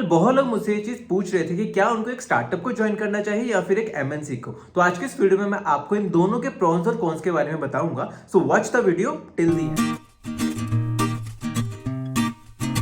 बहुत लोग मुझसे ये चीज पूछ रहे थे कि क्या उनको एक स्टार्टअप को ज्वाइन करना चाहिए या फिर एक एमएनसी को। तो आज के इस वीडियो में मैं आपको इन दोनों के प्रॉन्स और कॉन्स के बारे में बताऊंगा। So watch the video till the end.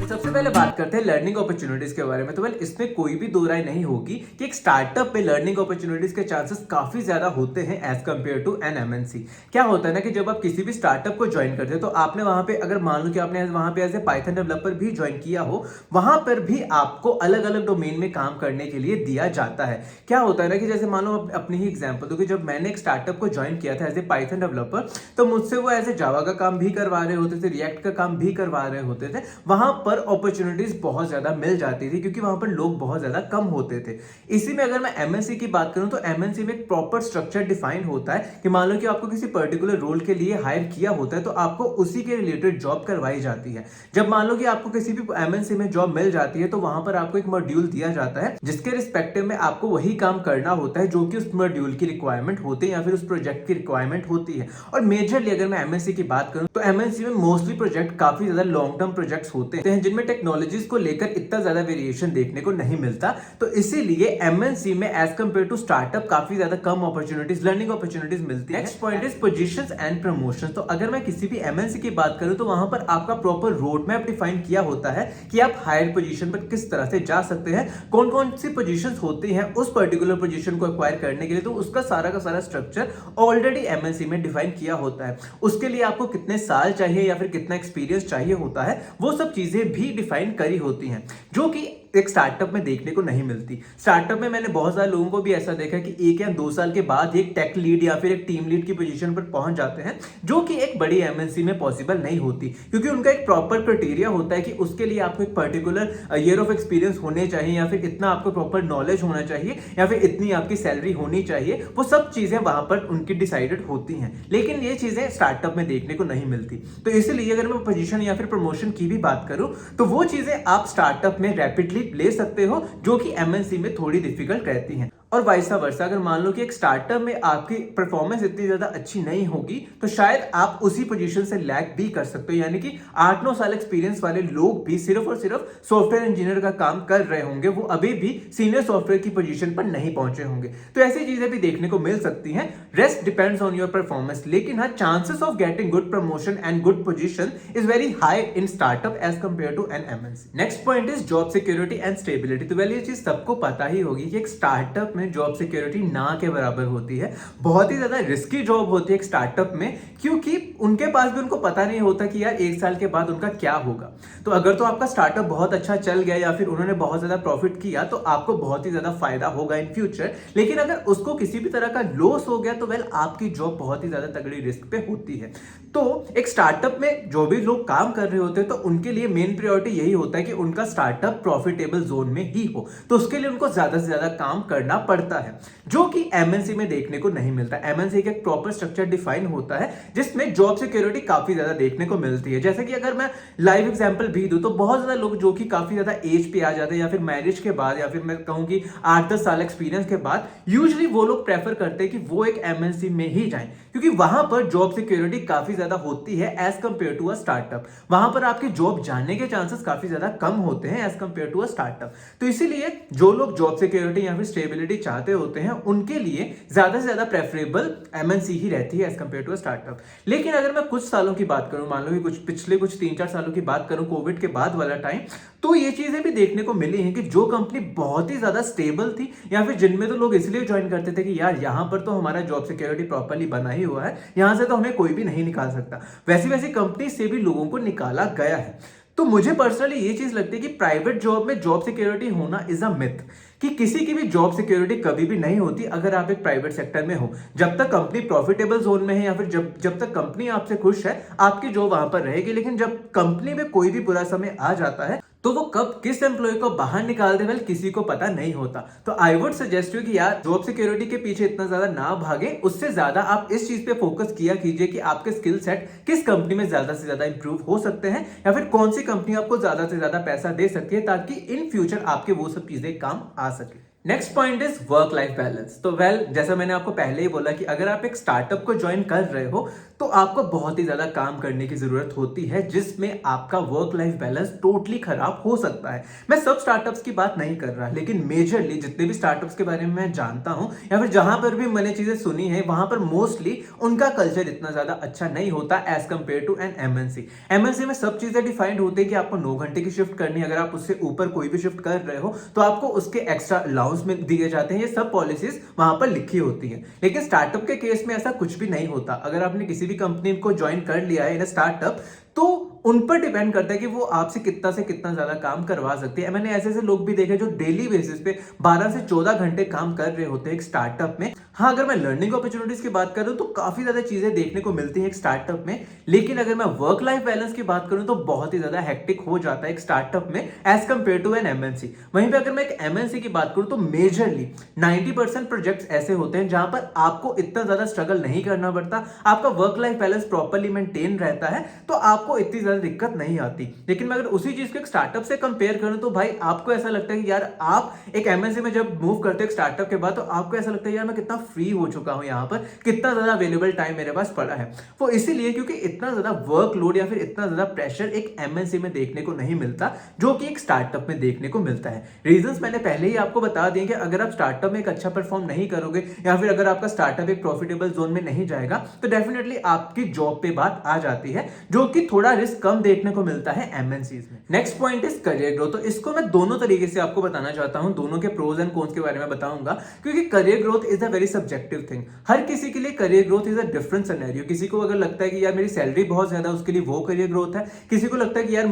सबसे पहले बात करते हैं लर्निंग अपॉर्चुनिटीज के बारे में। तो इसमें कोई भी दो राय नहीं होगी कि एक स्टार्टअप में लर्निंग अपॉर्चुनिटीज के चांसेस काफी ज्यादा होते हैं as compared to an MNC. क्या होता है ना कि जब आप किसी भी स्टार्टअप को ज्वाइन करते हैं तो आपने वहां पे अगर मान लो कि आपने वहां पे एज ए पाइथन डेवलपर भी ज्वाइन किया हो, वहां पर भी आपको अलग अलग डोमेन में काम करने के लिए दिया जाता है। क्या होता है ना कि जैसे मान लो अपनी ही एग्जाम्पल दो कि जब मैंने एक स्टार्टअप को ज्वाइन किया था एज ए पाइथन डेवलपर, तो मुझसे वो एज ए जावा का काम भी करवा रहे होते थे, रिएक्ट का काम भी करवा रहे होते थे। वहां पर अपॉर्चुनिटीज बहुत ज्यादा मिल जाती थी क्योंकि वहां पर लोग बहुत ज्यादा कम होते थे। इसी में अगर मैं एमएनसी की बात करूं तो एमएनसी में एक प्रॉपर स्ट्रक्चर डिफाइन होता है कि मान लो कि आपको किसी पर्टिकुलर रोल के लिए हायर किया होता है तो आपको उसी के रिलेटेड जॉब करवाई जाती है। जब मान लो कि आपको किसी भी एमएनसी में जॉब मिल जाती है तो वहां पर आपको एक मॉड्यूल दिया जाता है जिसके रिस्पेक्टिव में आपको वही काम करना होता है जो कि उस मॉड्यूल की रिक्वायरमेंट होती है या फिर उस प्रोजेक्ट की रिक्वायरमेंट होती है। और मेजरली अगर मैं एमएनसी की बात करूं तो एमएनसी में मोस्टली प्रोजेक्ट काफी ज्यादा लॉन्ग टर्म प्रोजेक्ट्स होते हैं जिनमें टेक्नोलॉजीज को लेकर इतना ज्यादा वेरिएशन देखने को नहीं मिलता। तो इसीलिए एमएनसी में एज कंपेयर टू स्टार्टअप काफी ज्यादा कम अपॉर्चुनिटीज, लर्निंग अपॉर्चुनिटीज मिलती है। Next point is positions and promotion. तो अगर मैं किसी भी एमएनसी की बात करूं तो वहां पर आपका प्रॉपर रोड मैप डिफाइन किया होता है कि आप हायर पोजीशन पर किस तरह से जा सकते हैं, कौन कौन सी पोजीशंस होती हैं उस पर्टिकुलर पोजीशन को एक्वायर करने के लिए। तो उसका सारा का सारा स्ट्रक्चर ऑलरेडी एमएनसी में डिफाइन किया होता है। उसके लिए आपको कितने साल चाहिए या फिर कितना एक्सपीरियंस चाहिए होता है, वो सब चीजें भी डिफाइन करी होती हैं जो कि एक स्टार्टअप में देखने को नहीं मिलती। स्टार्टअप में मैंने बहुत सारे लोगों को भी ऐसा देखा कि 1 या 2 साल के बाद एक टेक लीड या फिर एक टीम लीड की पोजीशन पर पहुंच जाते हैं, जो कि एक बड़ी एमएनसी में पॉसिबल नहीं होती क्योंकि उनका एक प्रॉपर क्राइटेरिया होता है कि उसके लिए आपको एक पर्टिकुलर ईयर ऑफ एक्सपीरियंस होने चाहिए या फिर इतना आपको प्रॉपर नॉलेज होना चाहिए या फिर इतनी आपकी सैलरी होनी चाहिए। वो सब चीजें वहां पर उनकी डिसाइडेड होती हैं, लेकिन ये चीजें स्टार्टअप में देखने को नहीं मिलती। तो इसलिए अगर मैं पोजीशन या फिर प्रमोशन की भी बात करूं तो वो चीजें आप स्टार्टअप में रैपिडली ले सकते हो जो कि एमएनसी में थोड़ी डिफिकल्ट रहती हैं। और वाइसा वर्सा, अगर मान लो कि एक स्टार्टअप में आपकी परफॉर्मेंस इतनी ज्यादा अच्छी नहीं होगी तो शायद आप उसी पोजीशन से लैग भी कर सकते हो, यानी कि 8-9 साल एक्सपीरियंस वाले लोग भी सिर्फ और सिर्फ सॉफ्टवेयर इंजीनियर का काम कर रहे होंगे, वो अभी भी सीनियर सॉफ्टवेयर की पोजीशन पर नहीं पहुंचे होंगे। तो ऐसी चीजें भी देखने को मिल सकती हैं। Rest depends on your performance, लेकिन हाँ, chances of getting good promotion and good position is very high in startup as compared to an MNC. Next point is job security and stability. तो ये चीज सबको पता ही होगी कि एक स्टार्टअप में जॉब सिक्योरिटी ना के बराबर होती है। बहुत ही ज्यादा रिस्की जॉब होती है एक स्टार्टअप में, क्योंकि उनके पास भी उनको पता नहीं होता कि यार 1 साल के बाद उनका क्या होगा। तो अगर तो आपका स्टार्टअप बहुत अच्छा चल गया या फिर उन्होंने बहुत ज्यादा प्रॉफिट किया तो आपको बहुत ही ज्यादा फायदा होगा इन फ्यूचर, लेकिन अगर उसको किसी भी तरह का लॉस हो गया तो आपकी जॉब बहुत ही ज्यादा तगड़ी रिस्क पे होती है। तो एक स्टार्टअप में जो भी लोग काम कर रहे होते हैं तो उनके लिए मेन प्रायोरिटी यही होता है कि उनका स्टार्टअप प्रॉफिटेबल जोन में ही हो, तो उसके लिए उनको ज्यादा से ज्यादा काम करना पड़ता है, जो कि एमएनसी में देखने को नहीं मिलता। एमएनसी का एक प्रॉपर स्ट्रक्चर डिफाइन होता है जिसमें जॉब सिक्योरिटी काफी ज्यादा देखने को मिलती है। जैसे कि अगर मैं लाइव एग्जांपल भी दूं तो बहुत ज्यादा लोग जो कि काफी ज्यादा एज पे आ जाते हैं या फिर मैरिज के बाद या फिर मैं कहूं कि 8-10 साल एक्सपीरियंस के बाद, यूजुअली वो लोग प्रेफर करते हैं कि वो एक एमएनसी में ही जाएं क्योंकि वहां पर जॉब सिक्योरिटी काफी ज्यादा होती है as compared to a startup. वहां पर आपके जॉब जाने के चांसेस काफी ज्यादा कम होते हैं as compared to a startup. तो इसीलिए जो लोग जॉब सिक्योरिटी या फिर स्टेबिलिटी चाहते होते हैं उनके लिए ज्यादा से ज्यादा प्रेफरेबल एमएनसी ही रहती है as compared to a startup. लेकिन अगर मैं कुछ सालों की बात करूं, मान लो कि पिछले 3-4 सालों की बात करूं, कोविड के बाद वाला टाइम, तो ये चीजें भी देखने को मिली हैं कि जो कंपनी बहुत ही ज्यादा स्टेबल थी या फिर जिनमें तो लोग इसलिए ज्वाइन करते थे कि यार यहां पर तो हमारा जॉब सिक्योरिटी प्रॉपर्ली बना ही हुआ है, यहां से तो हमें कोई भी नहीं निकाल सकता, वैसी वैसी कंपनी से भी लोगों को निकाला गया है। तो मुझे पर्सनली ये चीज लगती है कि प्राइवेट जॉब में जॉब सिक्योरिटी होना इज अ मिथ, कि किसी की भी जॉब सिक्योरिटी कभी भी नहीं होती अगर आप एक प्राइवेट सेक्टर में हो। जब तक कंपनी प्रॉफिटेबल जोन में है या फिर जब तक कंपनी आपसे खुश है, आपकी जॉब वहां पर रहेगी। लेकिन जब कंपनी में कोई भी बुरा समय आ जाता है तो वो कब किस एम्प्लॉय को बाहर निकाल दे किसी को पता नहीं होता। तो आई वुड सजेस्ट यू कि यार जॉब सिक्योरिटी के पीछे इतना ज्यादा ना भागे, उससे ज्यादा आप इस चीज पे फोकस किया कीजिए कि आपके स्किल सेट किस कंपनी में ज्यादा से ज्यादा इंप्रूव हो सकते हैं या फिर कौन सी कंपनी आपको ज्यादा से ज्यादा पैसा दे सकती है ताकि इन फ्यूचर आपके वो सब चीजें काम आ सके। Next point is work life balance. तो जैसा मैंने आपको पहले ही बोला कि अगर आप एक स्टार्टअप को ज्वाइन कर रहे हो तो आपको बहुत ही ज्यादा काम करने की जरूरत होती है, जिसमें आपका वर्क लाइफ बैलेंस टोटली खराब हो सकता है। मैं सब स्टार्टअप्स की बात नहीं कर रहा, लेकिन मेजरली जितने भी स्टार्टअप्स के बारे में मैं जानता हूं या फिर जहां पर भी मैंने चीजें सुनी है, वहां पर मोस्टली उनका कल्चर इतना ज्यादा अच्छा नहीं होता as compared to an MNC. MNC में सब चीजें डिफाइंड होती है कि आपको 9 घंटे की शिफ्ट करनी है, अगर आप उससे ऊपर कोई भी शिफ्ट कर रहे हो तो आपको उसके एक्स्ट्रा अलाउंस में दिए जाते हैं। ये सब पॉलिसीज वहां पर लिखी होती है। लेकिन स्टार्टअप के केस में ऐसा कुछ भी नहीं होता। अगर आपने किसी भी कंपनी को ज्वाइन कर लिया है इन स्टार्टअप, तो उन पर डिपेंड करता है कि वो आपसे कितना से कितना ज्यादा काम करवा सकते हैं। मैंने ऐसे ऐसे लोग भी देखे जो डेली बेसिस पे 12 से 14 घंटे काम कर रहे होते हैं एक स्टार्टअप में। हाँ, अगर मैं लर्निंग अपॉर्चुनिटीज की बात करूं तो काफी ज्यादा चीजें देखने को मिलती हैं एक स्टार्टअप में, लेकिन अगर मैं वर्क लाइफ बैलेंस की बात करूं तो बहुत ही ज्यादा हेक्टिक हो जाता है एक स्टार्टअप में as compared to an MNC. वहीं पे अगर मैं एक एमएनसी की बात करूं तो मेजरली 90% प्रोजेक्ट्स ऐसे होते हैं जहां पर आपको इतना ज्यादा स्ट्रगल नहीं करना पड़ता, आपका work life balance properly maintain रहता है, तो आपको इतनी ज्यादा दिक्कत नहीं आती। लेकिन मैं अगर उसी चीज को एक स्टार्टअप से कंपेयर करूं तो भाई आपको ऐसा लगता है कि यार आप एक एमएनसी में जब मूव करते हो स्टार्टअप के बाद, तो आपको ऐसा लगता है यार मैं कितना फ्री हो चुका हूं, यहां पर कितना ज्यादा अवेलेबल टाइम मेरे पास पड़ा है। वो इसीलिए क्योंकि इतना ज्यादा वर्कलोड या फिर इतना ज्यादा प्रेशर एक एमएनसी में देखने को नहीं मिलता जो कि एक स्टार्टअप में देखने को मिलता है। रीजंस मैंने पहले ही आपको बता दिए कि अगर आप स्टार्टअप में एक अच्छा परफॉर्म नहीं करोगे या फिर अगर आपका स्टार्टअप एक प्रॉफिटेबल जोन में नहीं जाएगा तो डेफिनेटली आपकी जॉब पे बात आ जाती है, जो कि थोड़ा रिस्क कम देखने को मिलता है एमएनसीज में। Next point is career growth. तो इसको मैं दोनों तरीके से आपको बताना चाहता हूं, दोनों के प्रोज एंड कॉन्स के बारे में बताऊंगा, क्योंकि career growth is a very subjective thing. हर किसी के लिए career growth is a different scenario. किसी को अगर लगता है कि यार मेरी सैलरी बहुत ज्यादा है, उसके लिए वो करियर ग्रोथ है। किसी को लगता है कि यार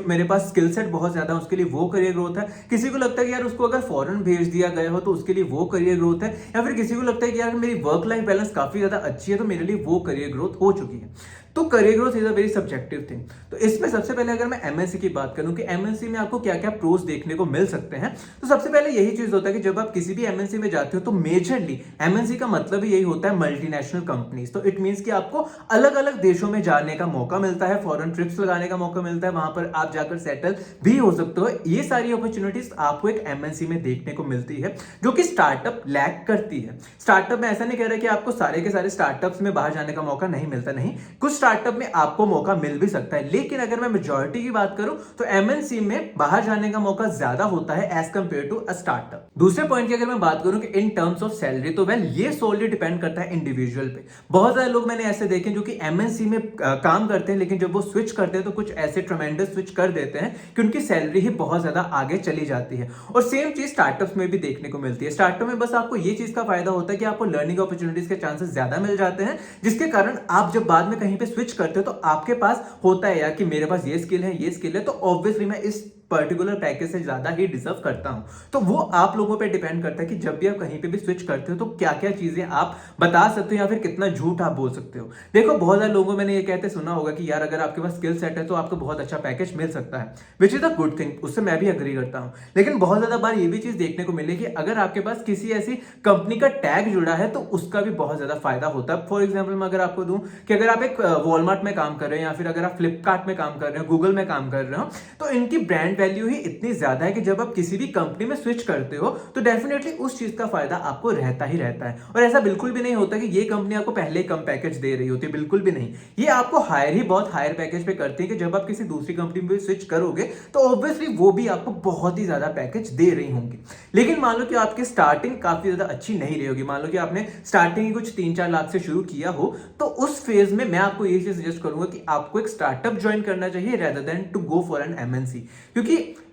मेरे पास स्किल सेट बहुत ज्यादा है, उसके लिए वो करियर ग्रोथ है। किसी को लगता है कि यार उसको अगर फॉरेन भेज दिया गया हो तो उसके लिए वो करियर ग्रोथ है। या फिर किसी को लगता है कि यार मेरी वर्क लाइफ बैलेंस काफी ज्यादा अच्छी है तो मेरे लिए वो करियर ग्रोथ हो चुकी है। तो career growth is a very subjective thing. तो इसमें सबसे पहले अगर मैं एमएनसी की बात करूं कि एमएनसी में आपको क्या क्या प्रोज देखने को मिल सकते हैं, तो सबसे पहले यही चीज होता है कि जब आप किसी भी एमएनसी में जाते हो तो मेजरली एमएनसी का मतलब ही यही होता है मल्टीनेशनल कंपनीज। तो इट मींस कि आपको अलग अलग देशों में जाने का मौका मिलता है, फॉरेन ट्रिप्स लगाने का मौका मिलता है, वहां पर आप जाकर सेटल भी हो सकते हो। ये सारी अपॉर्चुनिटीज आपको एक एमएनसी में देखने को मिलती है, जो कि स्टार्टअप लैक करती है। स्टार्टअप में ऐसा नहीं कह रहा कि आपको सारे के सारे स्टार्टअप्स में बाहर जाने का मौका नहीं मिलता, नहीं, कुछ स्टार्टअप में आपको मौका मिल भी सकता है। लेकिन अगर मैं मेजॉरिटी की बात करूं तो एमएनसी में बाहर जाने का मौका ज्यादा होता है as compared to a startup. दूसरे पॉइंट की अगर मैं बात करूं कि इन टर्म्स ऑफ सैलरी, तो ये सोलली डिपेंड करता है इंडिविजुअल पे। बहुत सारे लोग मैंने ऐसे देखे जो कि एमएनसी में काम करते हैं, लेकिन जब वो स्विच करते हैं तो कुछ ऐसे ट्रेमेंडस स्विच कर देते हैं कि उनकी सैलरी ही बहुत ज्यादा आगे चली जाती है। और सेम चीज स्टार्टअप्स में भी देखने को मिलती है। स्टार्टअप में बस आपको ये चीज का फायदा होता है कि आपको लर्निंग अपॉर्चुनिटीज के चांसेस ज्यादा मिल जाते हैं, जिसके कारण आप जब बाद में कहीं पे स्विच करते हो तो आपके पास होता है यार कि मेरे पास ये स्किल है, ये स्किल है, तो ऑब्वियसली मैं इस पर्टिकुलर पैकेज से ज्यादा ही डिजर्व करता हूं। तो वो आप लोगों पे डिपेंड करता है कि जब भी आप कहीं पे भी स्विच करते हो तो क्या क्या चीजें आप बता सकते हो या फिर कितना झूठ आप बोल सकते हो। देखो, बहुत सारे लोगों मैंने ये कहते सुना होगा कि यार अगर आपके पास स्किल सेट है तो आपको बहुत अच्छा पैकेज मिल सकता है, which is a good thing, उससे मैं भी अग्री करता हूं। लेकिन बहुत ज्यादा बार ये भी चीज देखने को मिलेगी, अगर आपके पास किसी ऐसी कंपनी का टैग जुड़ा है तो उसका भी बहुत ज्यादा फायदा होता है। फॉर एग्जाम्पल मैं अगर आपको दूं कि अगर आप एक वॉलमार्ट में काम कर रहे हो या फिर अगर आप फ्लिपकार्ट में काम कर रहे हो, गूगल में काम कर रहे हो, तो इनकी ब्रांड वैल्यू ही इतनी ज्यादा है कि जब आप किसी भी कंपनी में स्विच करते हो तो डेफिनेटली उस चीज का फायदा आपको रहता ही रहता है। और ऐसा बिल्कुल भी नहीं होता कि ये कंपनी आपको पहले ही कम पैकेज दे रही होती है, बिल्कुल भी नहीं। ये आपको हायर ही बहुत हायर पैकेज पे करती है कि जब आप किसी दूसरी कंपनी में स्विच करोगे तो ऑब्वियसली वो भी आपको बहुत ही ज्यादा पैकेज दे रही होंगी। लेकिन मान लो कि आपकी स्टार्टिंग काफी ज्यादा अच्छी नहीं रही होगी, मान लो कि आपने स्टार्टिंग ही कुछ 3-4 लाख से शुरू किया हो, तो उस फेज में मैं आपको ये चीज सजेस्ट करूंगा कि आपको एक स्टार्टअप ज्वाइन करना चाहिए rather than to go for an MNC. क्योंकि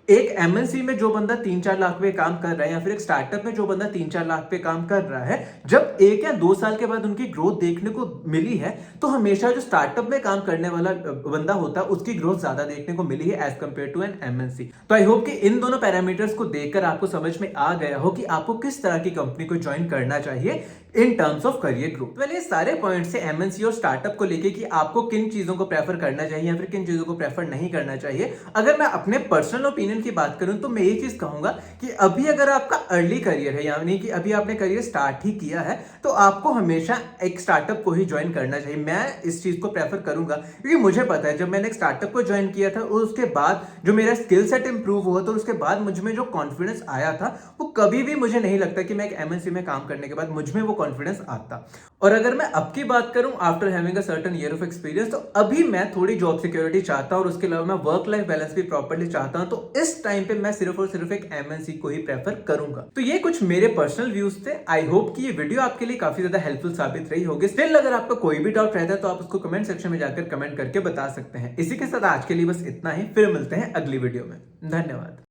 एक एमएनसी में जो बंदा 3-4 लाख पे काम कर रहा है या फिर एक स्टार्टअप में जो बंदा 3-4 लाख पे काम कर रहा है, जब 1 या 2 साल के बाद उनकी ग्रोथ देखने को मिली है, तो हमेशा जो स्टार्टअप में काम करने वाला बंदा होता है उसकी ग्रोथ ज्यादा देखने को मिली है as compared to an MNC. तो आई होप कि इन दोनों पैरामीटर्स को देखकर आपको समझ में आ गया हो कि आपको किस तरह की कंपनी को ज्वाइन करना चाहिए in terms of career growth. पहले ये सारे पॉइंट्स है एमएनसी और स्टार्टअप को लेके कि आपको किन चीजों को प्रेफर करना चाहिए या फिर किन चीजों को प्रेफर नहीं करना चाहिए। अगर मैं अपने पर्सनल ओपिनियन की बात करूं तो मैं ये चीज कहूंगा कि अभी अगर आपका अर्ली करियर है, यानी कि अभी आपने करियर स्टार्ट ही किया है, तो आपको हमेशा एक स्टार्टअप को ही ज्वाइन करना चाहिए। मैं इस चीज को प्रेफर करूंगा क्योंकि मुझे पता है जब मैंने एक स्टार्टअप को ज्वाइन किया था और उसके बाद जो मेरा स्किल सेट इंप्रूव हुआ तो उसके बाद मुझ में जो कॉन्फिडेंस आया था वो कभी भी मुझे नहीं लगता कि मैं एक एमएनसी में काम करने के बाद मुझ में वो कॉन्फिडेंस आता। और अगर मैं अब की बात करूं after having a certain year of experience, तो अभी मैं थोड़ी जॉब सिक्योरिटी चाहता हूं और उसके अलावा मैं वर्क लाइफ बैलेंस भी प्रॉपर्ली चाहता हूं। तो इस टाइम पे मैं सिर्फ और सिर्फ एक एमएनसी को ही प्रेफर करूंगा। तो ये कुछ मेरे पर्सनल व्यूज थे। आई होप कि ये वीडियो आपके लिए काफी ज्यादा हेल्पफुल साबित रही होगी। स्टिल अगर आपका कोई भी डाउट रहता है तो आप उसको कमेंट सेक्शन में जाकर कमेंट करके बता सकते हैं। इसी के साथ आज के लिए बस इतना ही, फिर मिलते हैं अगली वीडियो में। धन्यवाद।